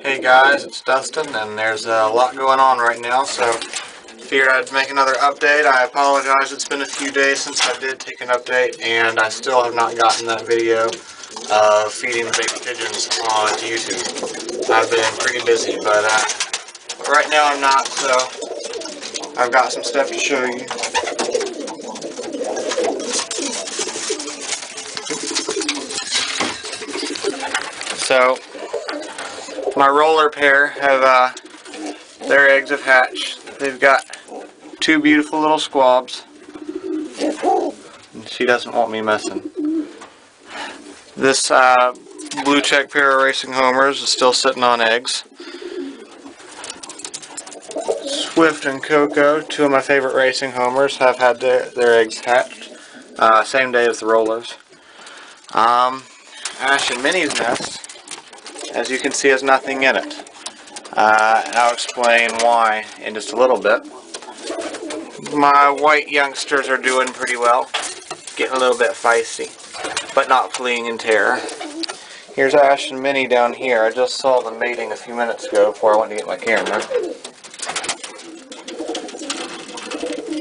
Hey guys, it's Dustin, and there's a lot going on right now, so figured I'd make another update. I apologize, it's been a few days since I did take an update, and I still have not gotten that video of feeding the baby pigeons on YouTube. I've been pretty busy, but right now I'm not, so I've got some stuff to show you. So, my roller pair have, their eggs have hatched. They've got two beautiful little squabs. And she doesn't want me messing. This blue check pair of racing homers is still sitting on eggs. Swift and Coco, two of my favorite racing homers, have had their eggs hatched. Same day as the rollers. Ash and Minnie's nest, as you can see, has nothing in it. I'll explain why in just a little bit. My white youngsters are doing pretty well, getting a little bit feisty, but not fleeing in terror. Here's Ash and Minnie down here. I just saw them mating a few minutes ago before I went to get my camera.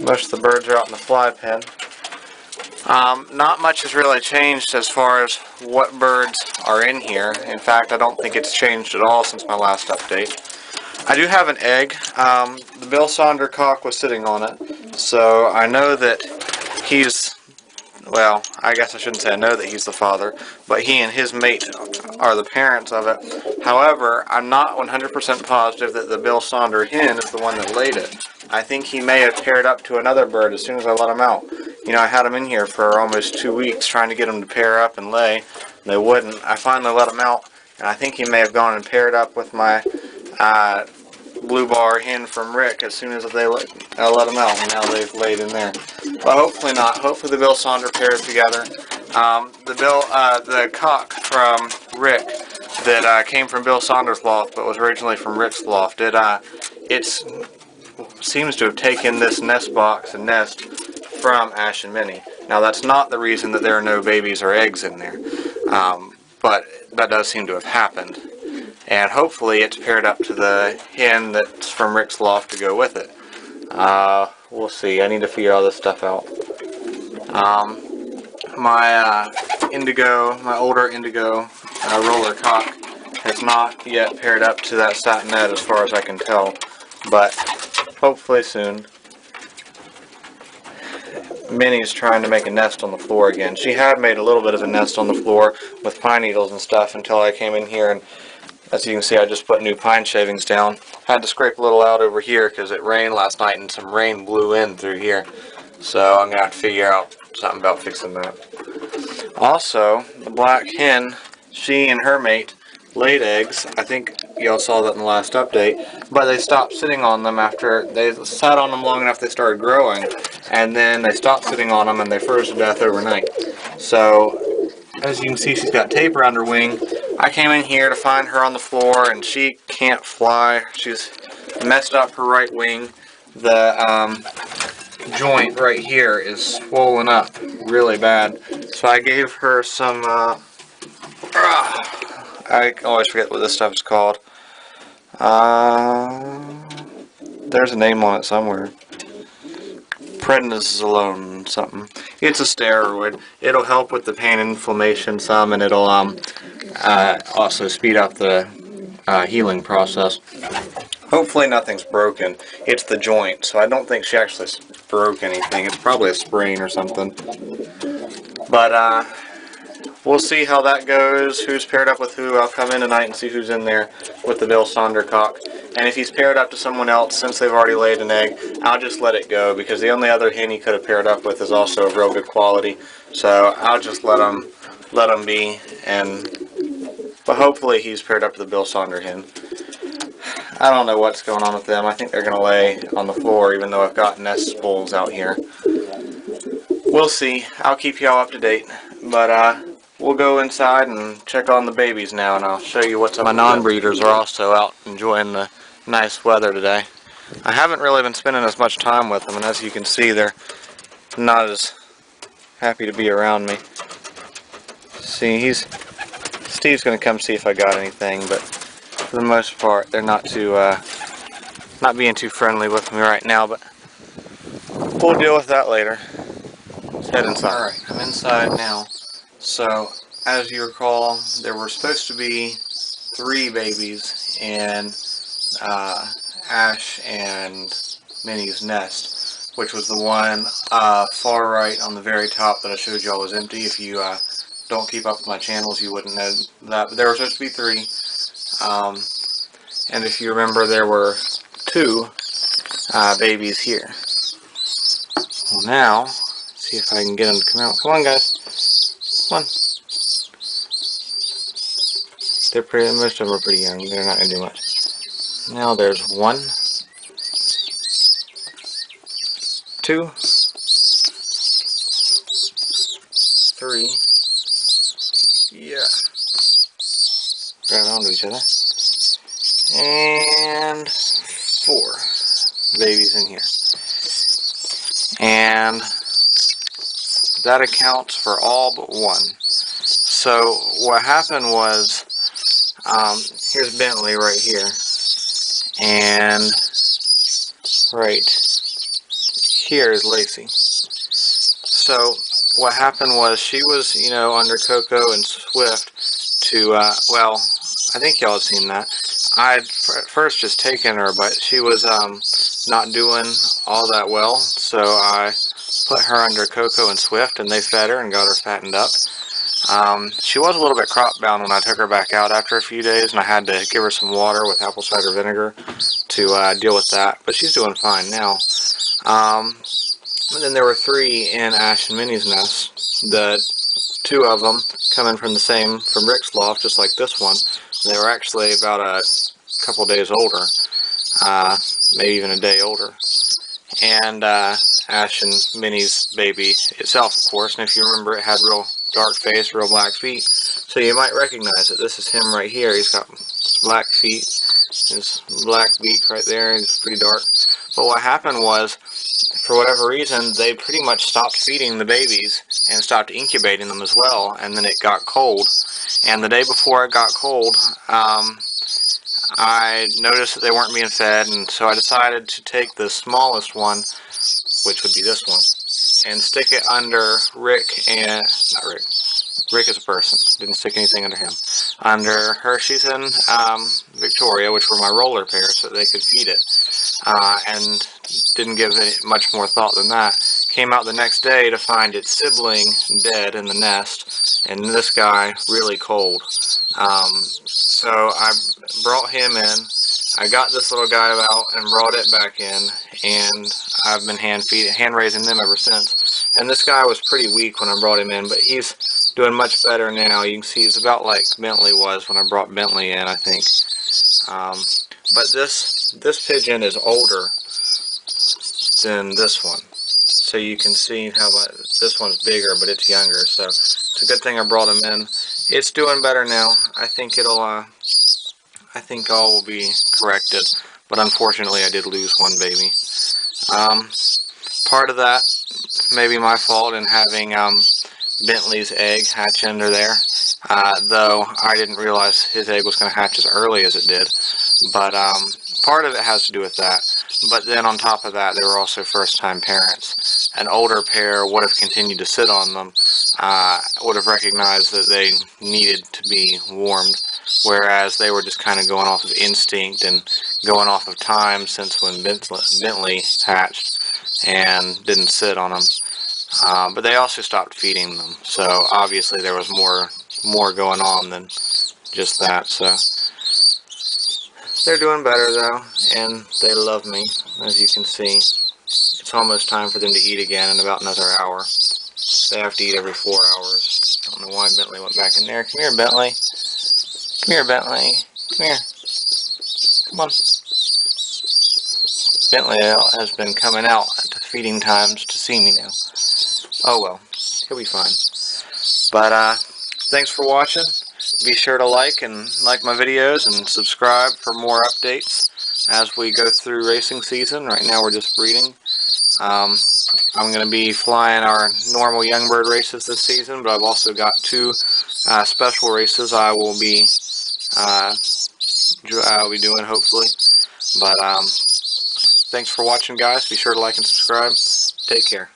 Most of the birds are out in the fly pen. Not much has really changed as far as what birds are in here. In fact, I don't think it's changed at all since my last update. I do have an egg. The Bill Sonder cock was sitting on it, so I know that he's, well, I guess I shouldn't say I know that he's the father, but he and his mate are the parents of it. However, I'm not 100% positive that the Bill Sonder hen is the one that laid it. I think he may have paired up to another bird as soon as I let him out. You know, I had him in here for almost 2 weeks trying to get him to pair up and lay. They wouldn't. I finally let him out, and I think he may have gone and paired up with my blue bar hen from Rick as soon as I let him out, and now they've laid in there. But hopefully not. Hopefully the Bill Sonder pairs together. The cock from Rick that came from Bill Sonder's loft, but was originally from Rick's loft. It seems to have taken this nest box and nest from Ash and Minnie. Now that's not the reason that there are no babies or eggs in there, but that does seem to have happened. And hopefully it's paired up to the hen that's from Rick's loft to go with it. We'll see. I need to figure all this stuff out. My older indigo roller cock has not yet paired up to that satinette as far as I can tell, but hopefully soon. Minnie's trying to make a nest on the floor again. She had made a little bit of a nest on the floor with pine needles and stuff until I came in here, and as you can see I just put new pine shavings down. Had to scrape a little out over here because it rained last night and some rain blew in through here. So I'm going to have to figure out something about fixing that. Also, the black hen, she and her mate laid eggs. I think y'all saw that in the last update, but they stopped sitting on them after they sat on them long enough they started growing, and then they stopped sitting on them and they froze to death overnight. So as you can see, she's got tape around her wing. I came in here to find her on the floor and she can't fly. She's messed up her right wing. The joint right here is swollen up really bad, so I gave her some I always forget what this stuff is called. There's a name on it somewhere. Prednisolone something. It's a steroid. It'll help with the pain and inflammation some, and it'll also speed up the healing process. Hopefully nothing's broken. It's the joint, so I don't think she actually broke anything. It's probably a sprain or something. But we'll see how that goes, who's paired up with who. I'll come in tonight and see who's in there with the Bill Sonder cock. And if he's paired up to someone else, since they've already laid an egg, I'll just let it go, because the only other hen he could have paired up with is also of real good quality. So I'll just let him be, but hopefully he's paired up to the Bill Sonder hen. I don't know what's going on with them. I think they're going to lay on the floor, even though I've got nest spools out here. We'll see. I'll keep y'all up to date. But we'll go inside and check on the babies now, and I'll show you what's up. My non-breeders are also out enjoying the nice weather today. I haven't really been spending as much time with them, and as you can see, they're not as happy to be around me. See, Steve's going to come see if I got anything, but for the most part. They're not being too friendly with me right now, but we'll deal with that later. Let's head inside. Alright, I'm inside now. So, as you recall, there were supposed to be 3 babies in Ash and Minnie's nest, which was the one far right on the very top that I showed y'all was empty. If you don't keep up with my channels, you wouldn't know that. But there were supposed to be 3. And if you remember, there were 2 babies here. Well, now, see if I can get them to come out. Come on, guys. Come on. They're pretty. Most of them are pretty young. They're not going to do much. Now there's 1, 2, 3. Yeah. Grab onto each other. And 4 babies in here. And that accounts for all but 1. So what happened was, here's Bentley right here, and right here is Lacey. So what happened was, she was, under Coco and Swift to, well, I think y'all have seen that. I'd at first just taken her, but she was not doing all that well, so I put her under Coco and Swift, and they fed her and got her fattened up. She was a little bit crop bound when I took her back out after a few days, and I had to give her some water with apple cider vinegar to deal with that, but she's doing fine now. But then there were 3 in Ash and Minnie's nest. The 2 of them coming from Rick's loft, just like this one. They were actually about a couple days older, maybe even a day older. And Ash and Minnie's baby itself, of course, and if you remember, it had real dark face, real black feet. So you might recognize it. This is him right here. He's got black feet, his black beak right there. He's pretty dark. But what happened was, for whatever reason, they pretty much stopped feeding the babies and stopped incubating them as well, and then it got cold. And the day before it got cold, I noticed that they weren't being fed, and so I decided to take the smallest one, which would be this one, and stick it under Rick and, not Rick, Rick is a person, didn't stick anything under him, under Hershey's and Victoria, which were my roller pairs, so they could feed it, and didn't give it much more thought than that. Came out the next day to find its sibling dead in the nest, and this guy really cold. So I brought him in. I got this little guy out and brought it back in, and I've been hand raising them ever since. And this guy was pretty weak when I brought him in, but he's doing much better now. You can see he's about like Bentley was when I brought Bentley in, I think. But this pigeon is older than this one. So you can see how this one's bigger, but it's younger. So it's a good thing I brought him in. It's doing better now. I think I think all will be corrected. But unfortunately, I did lose 1 baby. Part of that may be my fault in having Bentley's egg hatch under there. Though I didn't realize his egg was going to hatch as early as it did. But part of it has to do with that. But then on top of that, they were also first-time parents. An older pair would have continued to sit on them, would have recognized that they needed to be warmed, whereas they were just kind of going off of instinct and going off of time since when Bentley hatched and didn't sit on them. But they also stopped feeding them, so obviously there was more going on than just that. So they're doing better though, and they love me, as you can see. It's almost time for them to eat again in about another hour. They have to eat every 4 hours. I don't know why Bentley went back in there. Come here, Bentley. Come here, Bentley. Come here. Come on. Bentley has been coming out at the feeding times to see me now. Oh well, he'll be fine. But thanks for watching. Be sure to like my videos and subscribe for more updates as we go through racing season. Right now we're just breeding. I'm going to be flying our normal young bird races this season, but I've also got 2 special races I will be I'll be doing, hopefully. But thanks for watching, guys. Be sure to like and subscribe. Take care.